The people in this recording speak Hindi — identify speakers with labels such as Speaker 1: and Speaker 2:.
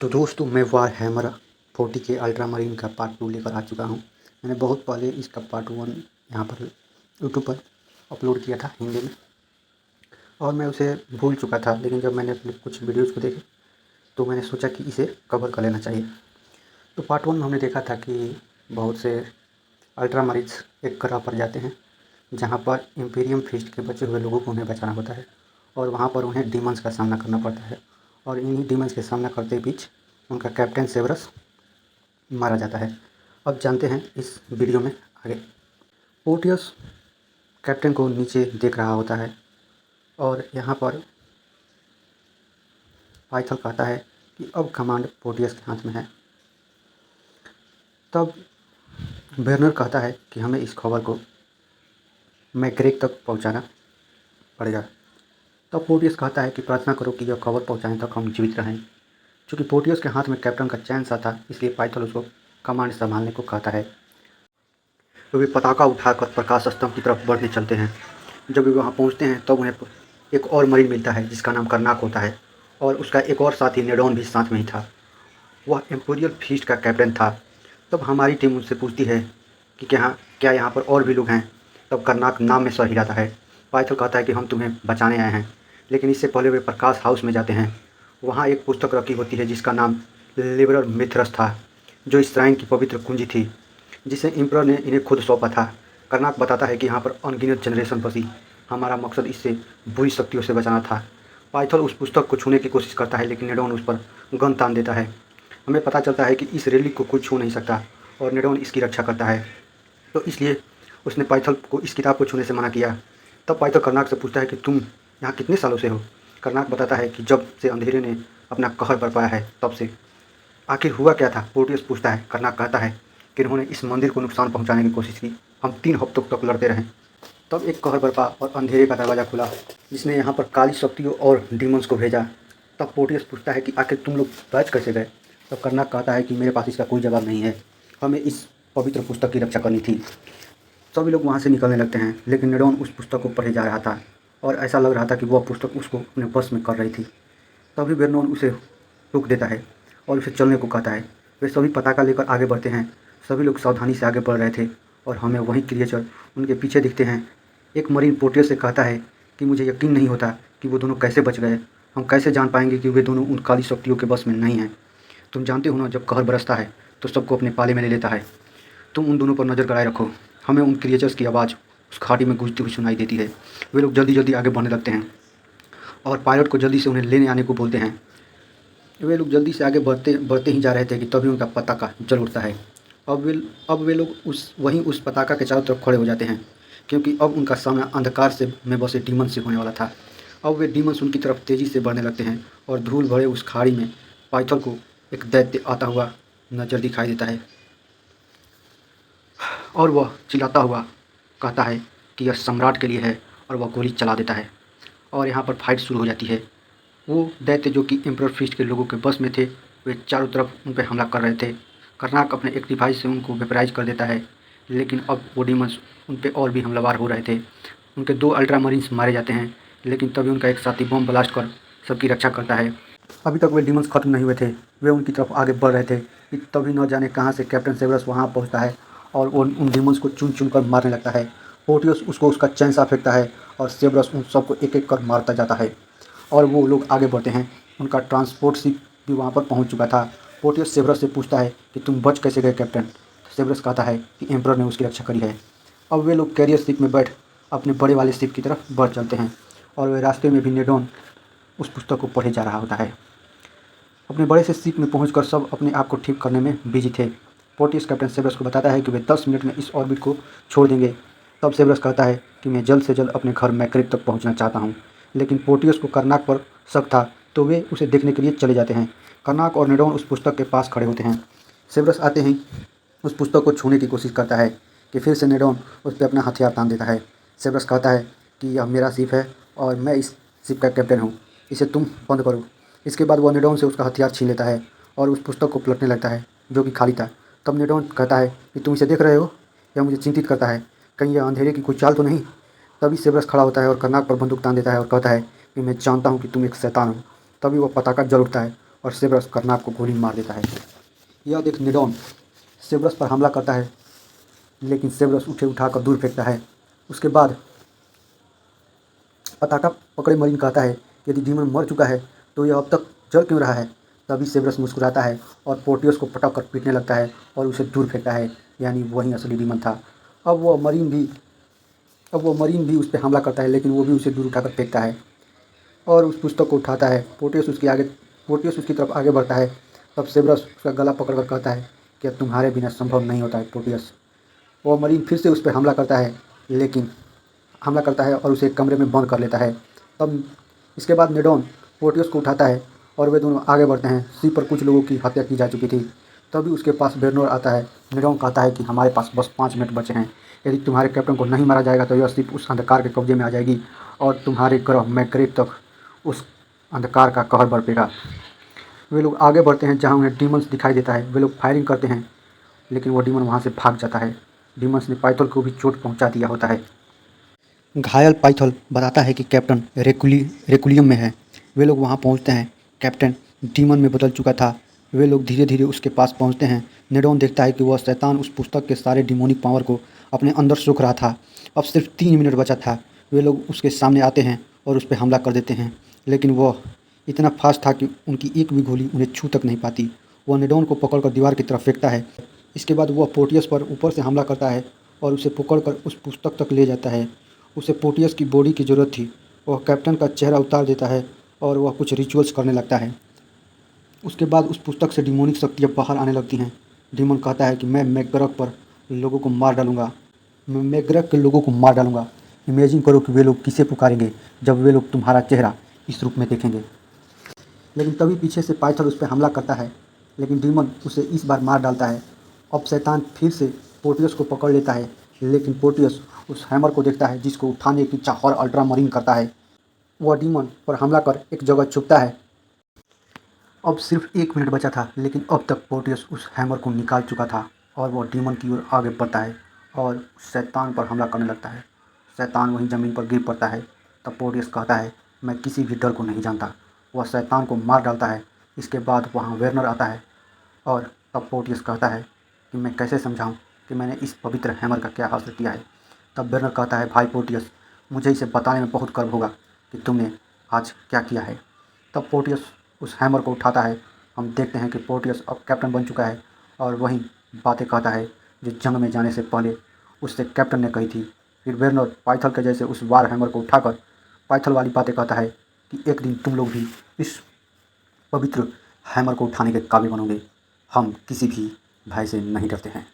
Speaker 1: तो दोस्तों मैं वार हैमर 40 के अल्ट्रामरीन का पार्ट 2 लेकर आ चुका हूँ। मैंने बहुत पहले इसका पार्ट 1 यहाँ पर यूट्यूब पर अपलोड किया था हिंदी में, और मैं उसे भूल चुका था। लेकिन जब मैंने अपने कुछ वीडियोज़ को देखे तो मैंने सोचा कि इसे कवर कर लेना चाहिए। तो पार्ट 1 में हमने देखा था कि बहुत से अल्ट्रामरीन्स एक ग्रह पर जाते हैं जहाँ पर इम्पीरियम फीस्ट के बचे हुए लोगों को उन्हें बचाना होता है, और वहाँ पर उन्हें डीमंस का सामना करना पड़ता है। और इन्हीं डीमंस के सामना करते बीच उनका कैप्टन सेवरस मारा जाता है। अब जानते हैं इस वीडियो में आगे। पोर्टियस कैप्टन को नीचे देख रहा होता है, और यहाँ पर पाइथल कहता है कि अब कमांड पोर्टियस के हाथ में है। तब बेरनर कहता है कि हमें इस खबर को मैग्रेग तक पहुँचाना पड़ेगा। तब पोर्टियस कहता है कि प्रार्थना करो कि यह खबर पहुँचाने तक हम जीवित रहें। चूँकि पोर्टियस के हाथ में कैप्टन का चैन सा था, इसलिए पाइथल उसको कमांड संभालने को कहता है। तो वे पताका उठाकर प्रकाश स्तंभ की तरफ बढ़ने चलते हैं। जब वे वहाँ पहुँचते हैं तब उन्हें एक और मरीन मिलता है जिसका नाम करनाक होता है, और उसका एक और साथी नेडोन भी साथ में ही था। वह एम्पोरियल फीस्ट का कैप्टन था। तब हमारी टीम उनसे पूछती है कि क्या यहाँ पर और भी लोग हैं। तब करनाक नाम में सर हिलाता है। पाइथल कहता है कि हम तुम्हें बचाने आए हैं। लेकिन इससे पहले वे प्रकाश हाउस में जाते हैं। वहाँ एक पुस्तक रखी होती है जिसका नाम लिबरल मिथरस था, जो इस श्राइन की पवित्र कुंजी थी जिसे एम्परर ने इन्हें खुद सौंपा था। करनाक बताता है कि यहाँ पर अनगिनत जनरेशन बसी। हमारा मकसद इससे बुरी शक्तियों से बचाना था। पाइथल उस पुस्तक को छूने की कोशिश करता है, लेकिन नेडोन उस पर गन तान देता है। हमें पता चलता है कि इस रेलिक को कोई छू नहीं सकता, और नेडोन इसकी रक्षा करता है। तो इसलिए उसने पाइथल को इस किताब को छूने से मना किया। तब पाइथल करनाक से पूछता है कि तुम यहाँ कितने सालों से हो। करनाक बताता है कि जब से अंधेरे ने अपना कहर बरपाया है तब से। आखिर हुआ क्या था, पोर्टियस पूछता है। करनाक कहता है कि उन्होंने इस मंदिर को नुकसान पहुंचाने की कोशिश की। हम 3 हफ्तों तक लड़ते रहे। तब एक कहर बरपा और अंधेरे का दरवाज़ा खुला, जिसने यहाँ पर काली शक्तियों और डीमंस को भेजा। तब पोर्टियस पूछता है कि आखिर तुम लोग बच कैसे गए। तब करनाक कहता है कि मेरे पास इसका कोई जवाब नहीं है। हमें इस पवित्र पुस्तक की रक्षा करनी थी। सभी लोग वहाँ से निकलने लगते हैं, लेकिन नेडोन उस पुस्तक को पढ़े जा रहा था, और ऐसा लग रहा था कि वह पुस्तक उसको अपने बस में कर रही थी। तभी बेरनोन उसे रोक देता है और उसे चलने को कहता है। वे सभी पताका लेकर आगे बढ़ते हैं। सभी लोग सावधानी से आगे बढ़ रहे थे, और हमें वही क्रिएचर उनके पीछे दिखते हैं। एक मरीन पोर्टियस से कहता है कि मुझे यकीन नहीं होता कि वो दोनों कैसे बच गए। हम कैसे जान पाएंगे कि वे दोनों उन काली शक्तियों के बस में नहीं हैं। तुम जानते हो ना, जब कहर बरसता है तो सबको अपने पाले में ले लेता है। तुम उन दोनों पर नज़र गड़ाए रखो। हमें उन क्रिएचर्स की आवाज़ उस खाड़ी में गूंजती हुई सुनाई देती है। वे लोग जल्दी जल्दी आगे बढ़ने लगते हैं, और पायलट को जल्दी से उन्हें लेने आने को बोलते हैं। वे लोग जल्दी से आगे बढ़ते बढ़ते ही जा रहे थे कि तभी उनका पताका जल उठता है। अब वे लोग उस पताका के चारों तरफ खड़े हो जाते हैं, क्योंकि अब उनका सामना अंधकार से में बसे डीमन से होने वाला था। अब वे डीमंस उनकी तरफ तेज़ी से बढ़ने लगते हैं, और धूल भरे उस खाड़ी में पाइथल को एक दैत्य आता हुआ नजर दिखाई देता है, और वह चिल्लाता हुआ कहता है कि यह सम्राट के लिए है, और वह गोली चला देता है। और यहाँ पर फाइट शुरू हो जाती है। वो दैत्य जो कि एम्परर फीस्ट के लोगों के बस में थे, वे चारों तरफ उन पर हमला कर रहे थे। करनाक अपने एक डिवाइस से उनको वेपराइज कर देता है, लेकिन अब वो डीमंस उन पर और भी हमलावर हो रहे थे। उनके 2 अल्ट्रामरीन्स मारे जाते हैं, लेकिन तभी उनका एक साथी बम ब्लास्ट कर सबकी रक्षा करता है। अभी तक वे डीमंस खत्म नहीं हुए थे। वे उनकी तरफ आगे बढ़ रहे थे कि तभी न जाने कहाँ से कैप्टन सेवरस वहाँ पहुँचता है, और वो उन डीमंस को चुन चुन कर मारने लगता है। पोर्टियस उसको उसका चैन सा फेंकता है, और सेवरस उन सबको एक एक कर मारता जाता है, और वो लोग आगे बढ़ते हैं। उनका ट्रांसपोर्ट शिप भी वहाँ पर पहुँच चुका था। पोर्टियस सेवरस से पूछता है कि तुम बच कैसे गए कैप्टन। सेवरस कहता है कि एम्परर ने उसकी रक्षा करी है। अब वे लोग कैरियर शिप में बैठ अपने बड़े वाले शिप की तरफ बढ़ चलते हैं, और वे रास्ते में भी नेडोन उस पुस्तक को पढ़े जा रहा होता है। अपने बड़े से शिप में पहुंचकर सब अपने आप को ठीक करने में बिजी थे। पोर्टियस कैप्टन सेवरस को बताता है कि वे 10 मिनट में इस ऑर्बिट को छोड़ देंगे। तब सेवरस कहता है कि मैं जल्द से जल्द अपने घर मैक्रेब तक पहुंचना चाहता हूं। लेकिन पोर्टियस को करनाक पर शक था, तो वे उसे देखने के लिए चले जाते हैं। करनाक और नेडोन उस पुस्तक के पास खड़े होते हैं। सेवरस आते ही उस पुस्तक को छूने की कोशिश करता है कि फिर से नेडोन उस पर अपना हथियार तान देता है। सेवरस कहता है कि यह मेरा शिप है, और मैं इस शिप का कैप्टन हूँ। इसे तुम बंद करो। इसके बाद वह नेडोन से उसका हथियार छीन लेता है, और उस पुस्तक को पलटने लगता है जो कि खाली था। तब नेडोन कहता है कि तुम इसे देख रहे हो, यह मुझे चिंतित करता है। कहीं यह अंधेरे की कोई चाल तो नहीं। तभी सेवरस खड़ा होता है और करनाक पर बंदूक तान देता है, और कहता है कि मैं जानता हूँ कि तुम एक शैतान हो। तभी वह पताका जल उठता है, और सेब्रस कर्नाक को गोली मार देता है। यह देख निडॉन सेब्रस पर हमला करता है, लेकिन सेब्रस उठे उठाकर दूर फेंकता है। उसके बाद पताका पकड़े मरीन कहता है कि यदि डीमन मर चुका है तो यह अब तक जल क्यों रहा है। तभी सेब्रस मुस्कुराता है और पोर्टियस को पटक कर पीटने लगता है और उसे दूर फेंकता है, यानी वही असली डीमन था। अब वो मरीन भी उस पर हमला करता है, लेकिन वो भी उसे दूर उठाकर फेंकता है और उस पुस्तक को उठाता है। पोर्टियस उसकी तरफ आगे बढ़ता है। तब सेब्रस उसका गला पकड़कर कहता है कि अब तुम्हारे बिना संभव नहीं होता है पोर्टियस। वो मरीन फिर से उस पर हमला करता है और उसे एक कमरे में बंद कर लेता है। तब इसके बाद निडॉन पोर्टियस को उठाता है और वे दोनों आगे बढ़ते हैं। शिप पर कुछ लोगों की हत्या की जा चुकी थी। तभी उसके पास बेरनोर आता है। निडॉन कहता है कि हमारे पास बस 5 मिनट बचे हैं। यदि तुम्हारे कैप्टन को नहीं मारा जाएगा तो यह शिप उस अंधकार के कब्जे में आ जाएगी और तुम्हारे ग्रह मैग्रेक तक उस अंधकार का कहर बरपेगा। वे लोग आगे बढ़ते हैं जहाँ उन्हें डीमंस दिखाई देता है। वे लोग फायरिंग करते हैं, लेकिन वो डीमन वहाँ से भाग जाता है। डीमंस ने पाइथल को भी चोट पहुँचा दिया होता है। घायल पाइथल बताता है कि कैप्टन रेकुलियम में है। वे लोग वहाँ पहुँचते हैं। कैप्टन डीमन में बदल चुका था। वे लोग धीरे धीरे उसके पास पहुँचते हैं। नेडोन देखता है कि वह शैतान उस पुस्तक के सारे डिमोनिक पावर को अपने अंदर सोख रहा था। अब सिर्फ 3 मिनट बचा था। वे लोग उसके सामने आते हैं और उस पर हमला कर देते हैं, लेकिन वह इतना फास्ट था कि उनकी एक भी गोली उन्हें छू तक नहीं पाती। वह नेडोन को पकड़कर दीवार की तरफ फेंकता है। इसके बाद वह पोर्टियस पर ऊपर से हमला करता है और उसे पकड़कर उस पुस्तक तक ले जाता है। उसे पोर्टियस की बॉडी की ज़रूरत थी। वह कैप्टन का चेहरा उतार देता है और वह कुछ रिचुअल्स करने लगता है। उसके बाद उस पुस्तक से डिमोनिक शक्तियाँ बाहर आने लगती हैं। डीमन कहता है कि मैं मैकग्रक पर लोगों को मार डालूंगा। मैं मैकग्रक के लोगों को मार डालूंगा। इमेजिन करो कि वे लोग किसे पुकारेंगे जब वे लोग तुम्हारा चेहरा इस रूप में देखेंगे। लेकिन तभी पीछे से पाइथल उस पर हमला करता है, लेकिन डीमन उसे इस बार मार डालता है। अब शैतान फिर से पोर्टियस को पकड़ लेता है, लेकिन पोर्टियस उस हैमर को देखता है जिसको उठाने की चाह और अल्ट्रा मरीन करता है। वह डीमन पर हमला कर एक जगह छुपता है। अब सिर्फ 1 मिनट बचा था, लेकिन अब तक पोर्टियस उस हैमर को निकाल चुका था और वह डीमन की ओर आगे बढ़ता है और शैतान पर हमला करने लगता है। शैतान वहीं ज़मीन पर गिर पड़ता है। तब पोर्टियस कहता है, मैं किसी भी डर को नहीं जानता। वह शैतान को मार डालता है। इसके बाद वहाँ वेरनर आता है और तब पोर्टियस कहता है कि मैं कैसे समझाऊँ कि मैंने इस पवित्र हैमर का क्या हासिल किया है। तब वेरनर कहता है, भाई पोर्टियस, मुझे इसे बताने में बहुत गर्व होगा कि तुमने आज क्या किया है। तब पोर्टियस उस हैमर को उठाता है। हम देखते हैं कि पोर्टियस अब कैप्टन बन चुका है और वही बातें कहता है जो जंग में जाने से पहले उससे कैप्टन ने कही थी। फिर वेरनर पाइथल के जैसे उस वार हैमर को उठाकर पाइथल वाली बातें कहता है कि एक दिन तुम लोग भी इस पवित्र हैमर को उठाने के काबिल बनोगे। हम किसी भी भय से नहीं डरते हैं।